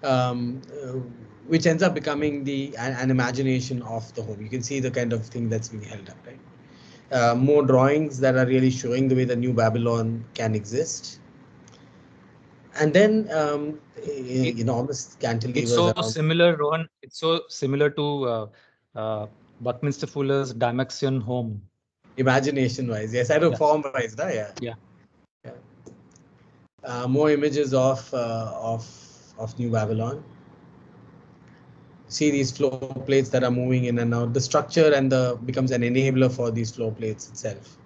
um, uh, which ends up becoming an imagination of the home. You can see the kind of thing that's being held up, right? More drawings that are really showing the way the New Babylon can exist. And then, enormous It's cantilevers so around. similar, Rohan. It's so similar to Buckminster Fuller's Dymaxion home. Imagination wise, yes, I know, Yeah. form wise, yeah. Yeah. Yeah. More images of New Babylon. See these floor plates that are moving in and out. The structure and the becomes an enabler for these floor plates itself.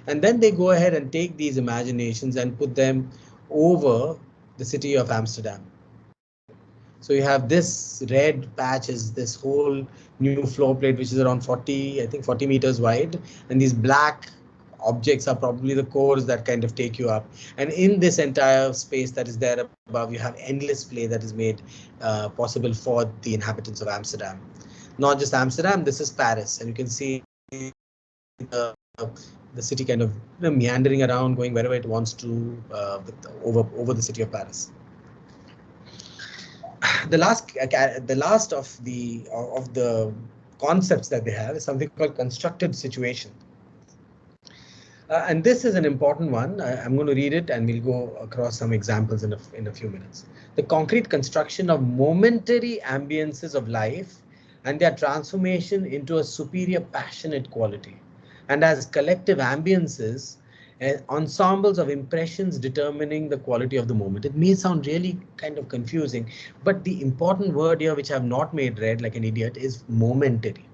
And then they go ahead and take these imaginations and put them over the city of Amsterdam. So you have this red patch is this whole new floor plate, which is around 40, I think 40 meters wide. And these black objects are probably the cores that kind of take you up. And in this entire space that is there above, you have endless play that is made possible for the inhabitants of Amsterdam. Not just Amsterdam, this is Paris. And you can see the city kind of meandering around, going wherever it wants to over the city of Paris. The last of the concepts that they have is something called constructed situation. And this is an important one. I'm going to read it and we'll go across some examples in a few minutes. The concrete construction of momentary ambiences of life and their transformation into a superior passionate quality. And as collective ambiences, ensembles of impressions determining the quality of the moment. It may sound really kind of confusing, but the important word here, which I've not made read like an idiot, is momentary.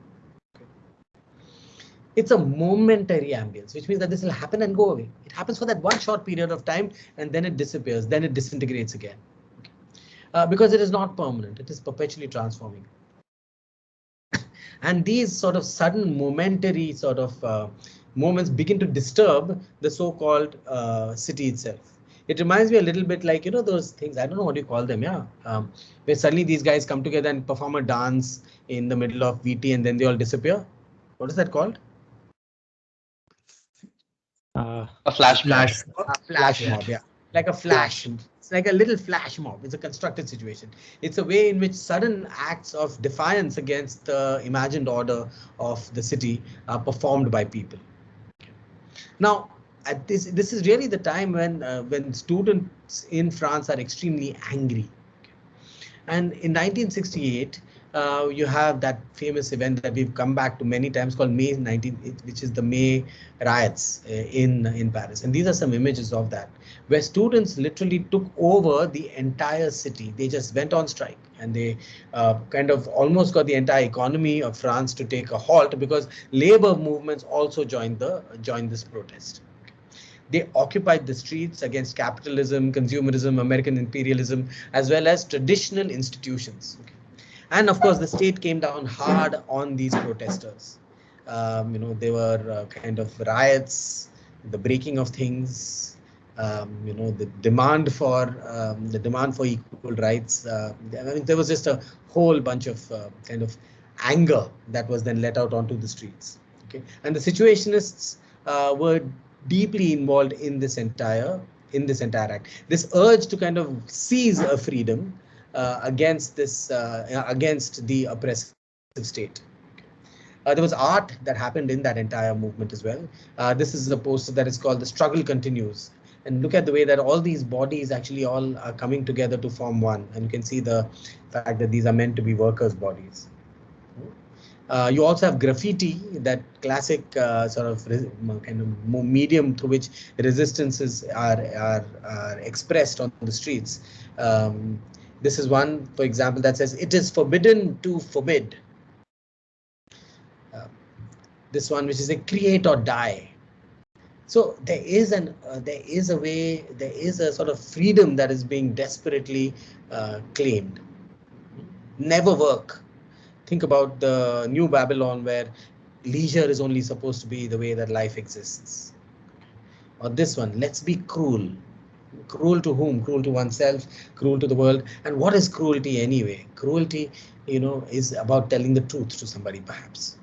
It's a momentary ambience, which means that this will happen and go away. It happens for that one short period of time and then it disappears, then it disintegrates again. Because it is not permanent, it is perpetually transforming. And these sort of sudden momentary sort of moments begin to disturb the so-called city itself. It reminds me a little bit like, those things, I don't know what you call them, yeah. Where suddenly these guys come together and perform a dance in the middle of VT and then they all disappear. What is that called? A flash mob. A flash mob, yeah. Like a flash. It's like a little flash mob. It's a constructed situation. It's a way in which sudden acts of defiance against the imagined order of the city are performed by people. Now, at this is really the time when students in France are extremely angry. And in 1968, you have that famous event that we've come back to many times called May 19, which is the May riots in Paris. And these are some images of that, where students literally took over the entire city. They just went on strike and they kind of almost got the entire economy of France to take a halt because labor movements also joined this protest. They occupied the streets against capitalism, consumerism, American imperialism, as well as traditional institutions. Okay. And of course, the state came down hard on these protesters. There were kind of riots, the breaking of things, the demand for equal rights. There was just a whole bunch of kind of anger that was then let out onto the streets. Okay, and the situationists were deeply involved in this entire act. This urge to kind of seize a freedom against the oppressive state. There was art that happened in that entire movement as well. This is a poster that is called "The Struggle Continues." And look at the way that all these bodies actually all are coming together to form one. And you can see the fact that these are meant to be workers' bodies. You also have graffiti, that classic sort of kind of medium through which resistances are expressed on the streets. This is one, for example, that says, "It is forbidden to forbid." This one, which is a "Create or Die." So there is a sort of freedom that is being desperately claimed. Never work. Think about the New Babylon, where leisure is only supposed to be the way that life exists. Or this one, let's be cruel. Cruel to whom? Cruel to oneself, cruel to the world. And what is cruelty anyway? Cruelty, is about telling the truth to somebody, perhaps.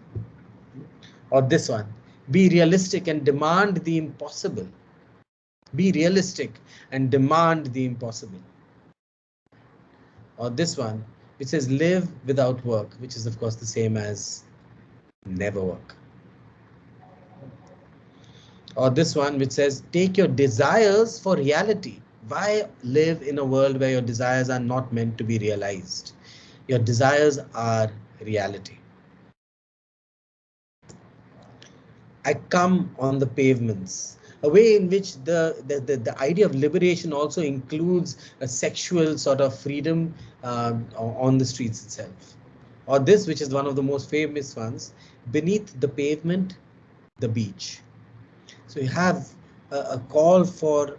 Or this one, be realistic and demand the impossible. Be realistic and demand the impossible. or this one, which says live without work, which is of course the same as never work. Or this one, which says take your desires for reality. Why live in a world where your desires are not meant to be realized? Your desires are reality. I come on the pavements, a way in which the idea of liberation also includes a sexual sort of freedom on the streets itself. Or this, which is one of the most famous ones, beneath the pavement, the beach. So you have a call for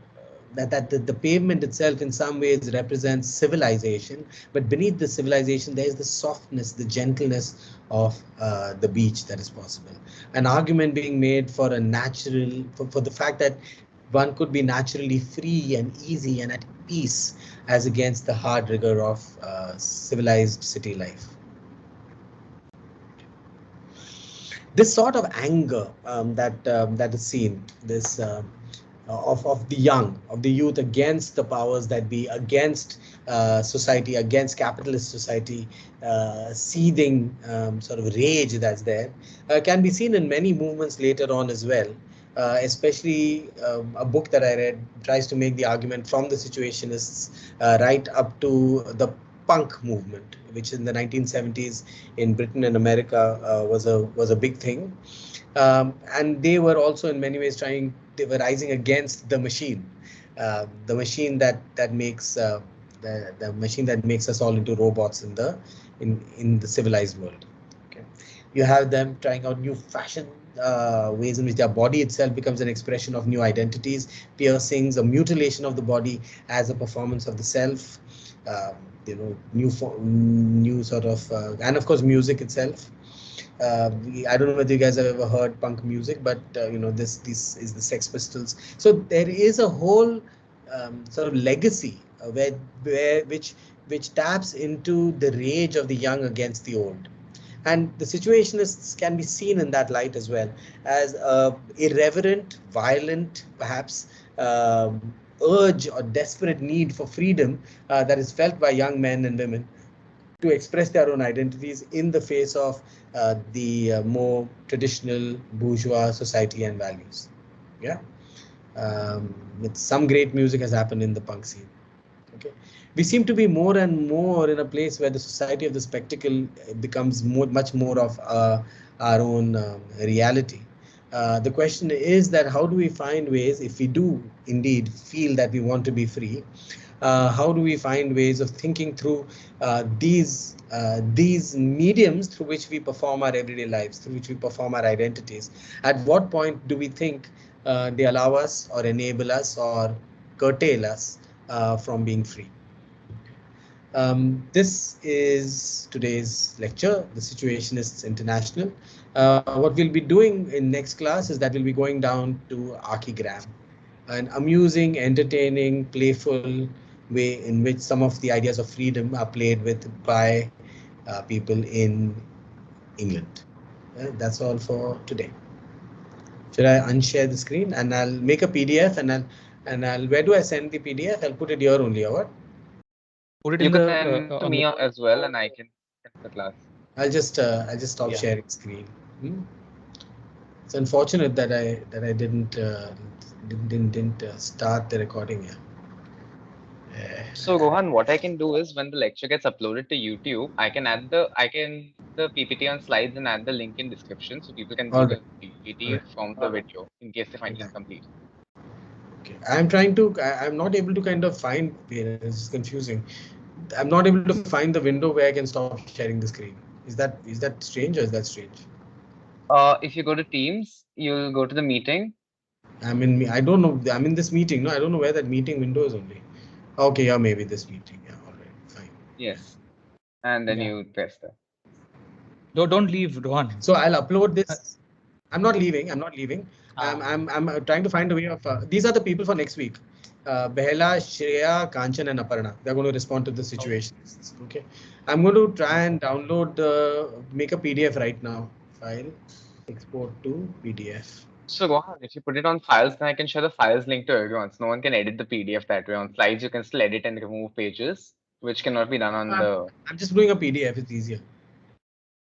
that the pavement itself in some ways represents civilization, but beneath the civilization there is the softness, the gentleness of the beach that is possible. An argument being made for a natural, for the fact that one could be naturally free and easy and at peace as against the hard rigor of civilized city life. This sort of anger that is seen, this of the young, of the youth against the powers that be, against society, against capitalist society, seething sort of rage that's there, can be seen in many movements later on as well. Especially a book that I read tries to make the argument from the Situationists right up to the punk movement, which in the 1970s in Britain and America was a big thing. And they were also in many ways they were rising against the machine that makes the machine that makes us all into robots in the civilized world. Okay, you have them trying out new fashion ways in which their body itself becomes an expression of new identities, piercings, a mutilation of the body as a performance of the self. New sort of, and of course music itself. I don't know whether you guys have ever heard punk music, but this is the Sex Pistols. So there is a whole sort of legacy which taps into the rage of the young against the old. And the Situationists can be seen in that light as well, as irreverent, violent, perhaps urge or desperate need for freedom that is felt by young men and women to express their own identities in the face of the more traditional bourgeois society and values. Yeah, with some great music has happened in the punk scene. Okay, we seem to be more and more in a place where the society of the spectacle becomes much more of our own reality. The question is that how do we find ways, if we do indeed feel that we want to be free, how do we find ways of thinking through these mediums through which we perform our everyday lives, through which we perform our identities? At what point do we think they allow us or enable us or curtail us from being free? This is today's lecture, The Situationists International. What we'll be doing in next class is that we'll be going down to Archigram, an amusing, entertaining, playful way in which some of the ideas of freedom are played with by people in England. That's all for today. Should I unshare the screen and I'll make a PDF and I'll where do I send the PDF? I'll put it here only, or what? Put it You in can the send to me as well, and I can send the class. I'll just stop sharing screen. It's unfortunate that I didn't start the recording here. So Rohan, what I can do is when the lecture gets uploaded to YouTube, I can add the PPT on slides and add the link in description so people can view the PPT from the video in case they find it incomplete. Okay, I'm not able to kind of find, it's confusing. I'm not able to find the window where I can stop sharing the screen. Is that strange or is that strange? If you go to Teams, you'll go to the meeting. I don't know. I'm in this meeting. No, I don't know where that meeting window is only. Okay, yeah, maybe this meeting. Yeah, all right, fine. Yes, and then you press that. Don't leave, Rohan. So I'll upload this. I'm not leaving. I'm trying to find a way of. These are the people for next week. Behela, Shreya, Kanchan, and Aparna. They're going to respond to the situations. Okay. I'm going to try and download make a PDF right now. File, export to PDF. So Rohan, if you put it on files, then I can share the files link to everyone. So no one can edit the PDF that way. On slides, you can still edit and remove pages. which cannot be done on the. I'm just doing a PDF. It's easier.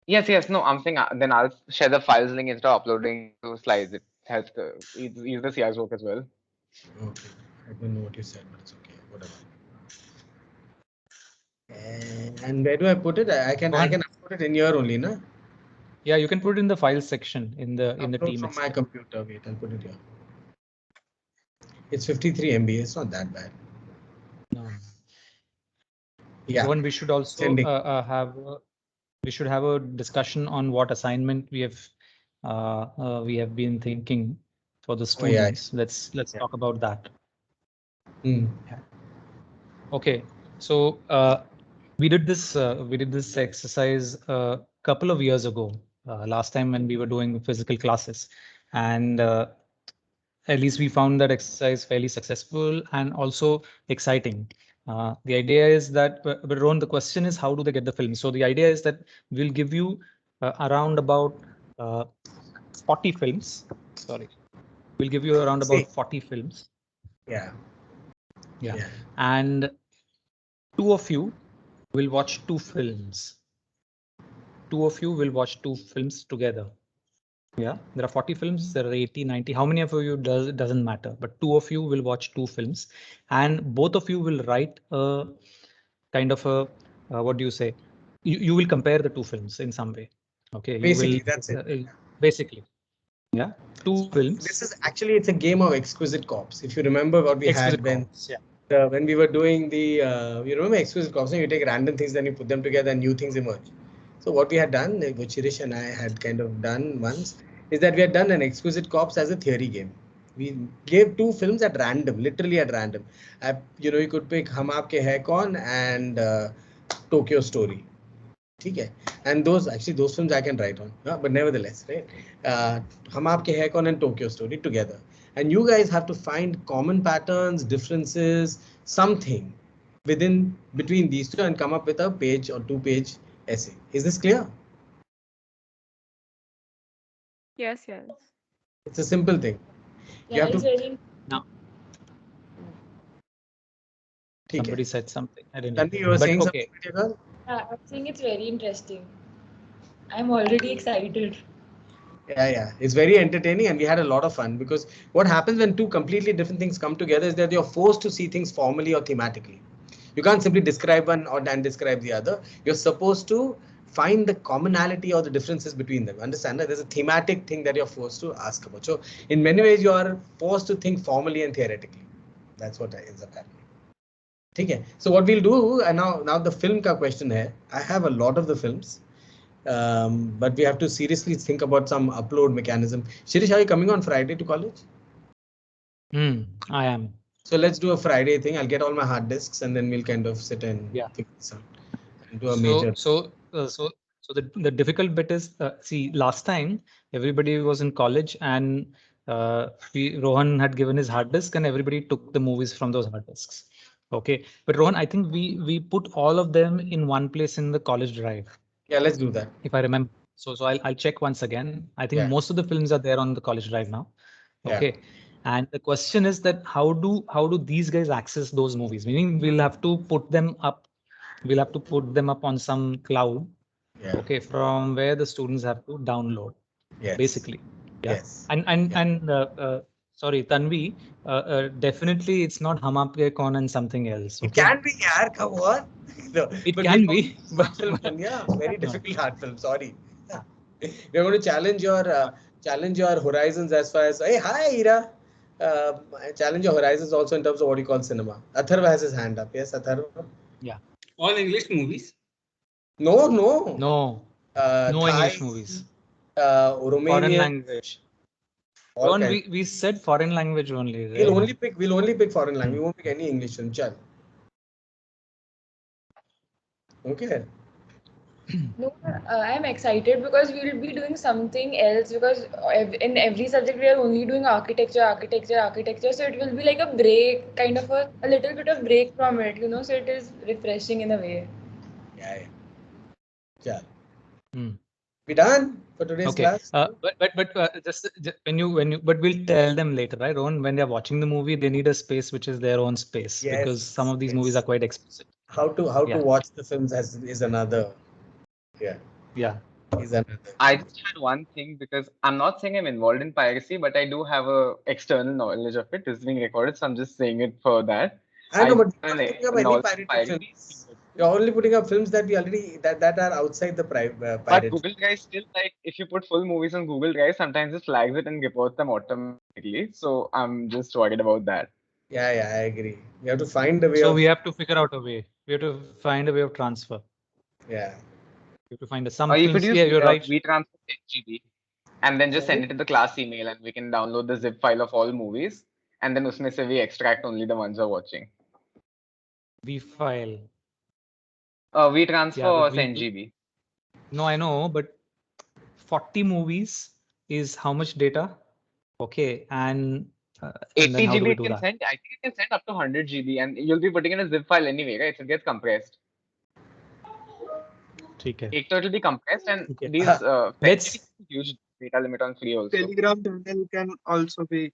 Yes. No, I'm saying then I'll share the files link instead of uploading to slides. It helps ease the CI's work as well. Okay. I don't know what you said, but it's okay. Whatever. And where do I put it? I can upload it in here only, no? Yeah, you can put it in the files section in the Upload team. from my computer. Wait, I'll put it here. It's 53 MB. It's not that bad. No. Yeah. Rohan, we should also have a discussion on what assignment we have been thinking for the students. Let's talk about that. Yeah. Okay, so we did this exercise a couple of years ago, last time when we were doing physical classes, and at least we found that exercise fairly successful and also exciting. The idea is that, but Rohan, the question is, how do they get the film? So the idea is that we'll give you around about 40 films. Sorry, we'll give you around about 40 films. Yeah. And 2 of you will watch 2 films. 2 of you will watch 2 films together. Yeah, there are 40 films, there are 80, 90. How many of you doesn't matter, but 2 of you will watch 2 films, and both of you will write a kind of a what do you say? You will compare the 2 films in some way. Okay, basically that's it. Basically, yeah, 2 films. This is actually, it's a game of Exquisite Corps. If you remember what we had when we were doing the you remember Exquisite Corps, you take random things, then you put them together and new things emerge. So what we had done, what Shirish and I had kind of done once, is that we had done an Exquisite Corps as a theory game. We gave 2 films at random, literally at random. You could pick Hum Aapke Hai Kaun and Tokyo Story. Okay. And those films I can write on, but nevertheless, right? Hum Aapke Hai Kaun and Tokyo Story together. And you guys have to find common patterns, differences, something between these two and come up with a page or 2-page essay. Is this clear? Yes. It's a simple thing. Yeah, it's very. No. Somebody said something. I didn't know. You were saying okay. something? Yeah, I think it's very interesting. I'm already excited. Yeah. It's very entertaining and we had a lot of fun, because what happens when 2 completely different things come together is that you're forced to see things formally or thematically. You can't simply describe one and describe the other. You're supposed to find the commonality or the differences between them. Understand that there's a thematic thing that you're forced to ask about. So in many ways, you are forced to think formally and theoretically. That's what ends up happening. Okay. So what we'll do, and now the film ka question hai. I have a lot of the films. But we have to seriously think about some upload mechanism. Shirish, are you coming on Friday to college? I am. So let's do a Friday thing. I'll get all my hard disks and then we'll kind of sit and figure this out and do a major. So the difficult bit is, see, last time everybody was in college and Rohan had given his hard disk and everybody took the movies from those hard disks. Okay, but Rohan, I think we put all of them in one place in the college drive. Yeah, let's do that. If I remember. So I'll check once again. I think most of the films are there on the college drive now. Okay. And the question is that how do these guys access those movies? Meaning we'll have to put them up. We'll have to put them up on some cloud. Okay, from where the students have to download. Basically. Yes. And sorry, Tanvi, definitely it's not Hum Aapke Kaun and something else. Okay? It can be, yaar, come on. No, it can be, but very difficult hard film. Sorry. We're going to challenge your horizons as far as, hey, hi, Ira. Challenge your horizons also in terms of what you call cinema. Atharva has his hand up. Yes, Atharva. Yeah. All English movies? No. No English movies. Romanian. Foreign language. We said foreign language only. Right? We'll only pick foreign language. We won't pick any English film. Chal. Okay. No, I'm excited because we will be doing something else, because in every subject we are only doing architecture. So it will be like a break, kind of a little bit of break from it, so it is refreshing in a way. Yeah. We done for today's class? But just but we'll tell them later, right? When they're watching the movie, they need a space which is their own space, because some of these movies are quite explicit. how to Yeah. watch the films is another. Yeah. Yeah. Is another. I just had one thing, because I'm not saying I'm involved in piracy, but I do have a external knowledge of it. This is being recorded, so I'm just saying it for that. I know, but do you're have not putting up any knowledge of pirated piracy. films. You're only putting up films that we already that are outside the But pirated. Google Drive still, like, if you put full movies on Google Drive, sometimes it flags it and reports them automatically. So I'm just worried about that. Yeah, I agree. We have to find a way So of. we have to figure out a way. We have to find a way of transfer. Yeah. We have to find some Or you films. could use Yeah, you're right. WeTransfer 10 GB and then just Sorry? send it to the class email, and we can download the zip file of all movies. And then usme se we extract only the ones we're watching. We file. WeTransfer Yeah, or but 10 GB. No, I know, but 40 movies is how much data? Okay, and 80 then how do GB we it do can that? send. I think it can send up to 100 GB, and you'll be putting in a zip file anyway, right? So it gets compressed. Okay. It will be compressed, and Okay. these 10 Let's- GB is a huge data limit on free also. Telegram channel can also be.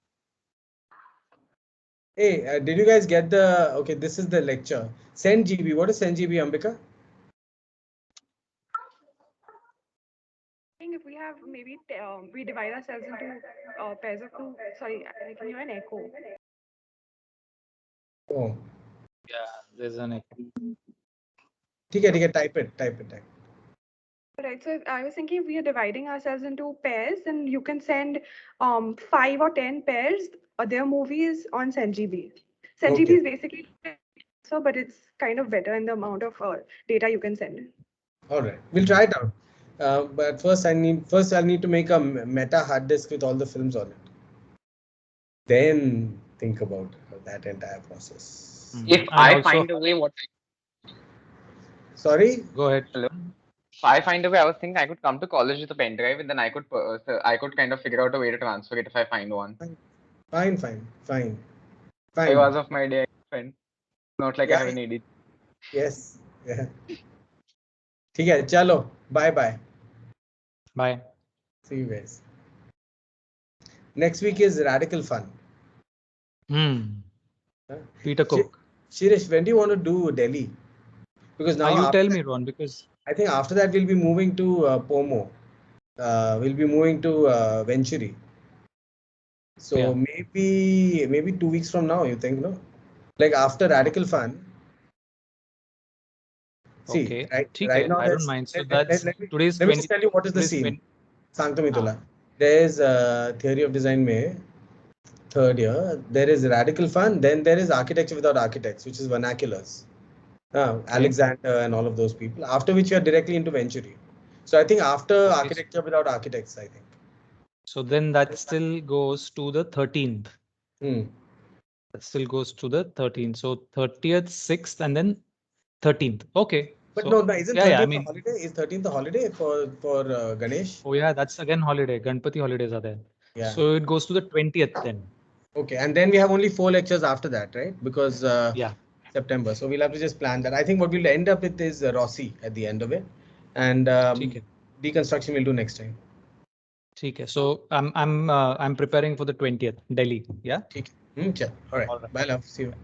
Hey, did you guys get the? Okay, this is the lecture. Send GB. What is send GB, Ambika? If we have maybe we divide ourselves into pairs of two. Sorry, I can hear an echo. Oh. Yeah, there's an echo. Okay, type it. Right. So I was thinking if we are dividing ourselves into pairs, then you can send 5 or 10 pairs or their movies on SendGB. SendGB Okay. is basically so, but it's kind of better in the amount of data you can send. All right, we'll try it out. But first, I'll need to make a meta hard disk with all the films on it. Then think about that entire process. If And I also- find a way, Sorry? Go ahead. Hello? If I find a way, I was thinking I could come to college with a pen drive, and then I could kind of figure out a way to transfer it if I find one. Fine. 5 hours of my day I spend. Not like I have an ADHD. Yes. Yeah. ठीक है, चलो. Bye. Bye. See you guys. Next week is Radical Fun. Peter Cook. Shirish, when do you want to do Delhi? Because now you tell me, Ron, because I think after that we'll be moving to Pomo. We'll be moving to Venturi. So Yeah. maybe 2 weeks from now, you think, no? Like after Radical Fun. See, okay. right now I don't mind. So that's today's let me just tell you what is the scene. Sanktamitula. There is Theory of Design May, third year. There is Radical Fun. Then there is Architecture Without Architects, which is vernaculars. Alexander and all of those people. After which you are directly into Venturi. So I think after Architecture Without Architects, I think. So then that still goes to the 13th. That still goes to the 13th. So 30th, 6th, and then 13th. Okay. But so, no, isn't 13th a holiday? Is 13th a holiday for Ganesh? Oh yeah, that's again holiday. Ganpati holidays are there. Yeah. So it goes to the 20th then. Okay, and then we have only 4 lectures after that, right? Because yeah. September. So we'll have to just plan that. I think what we'll end up with is Rossi at the end of it, and deconstruction we'll do next time. Okay. So I'm preparing for the 20th, Delhi. Yeah. All right. Bye, love. See you.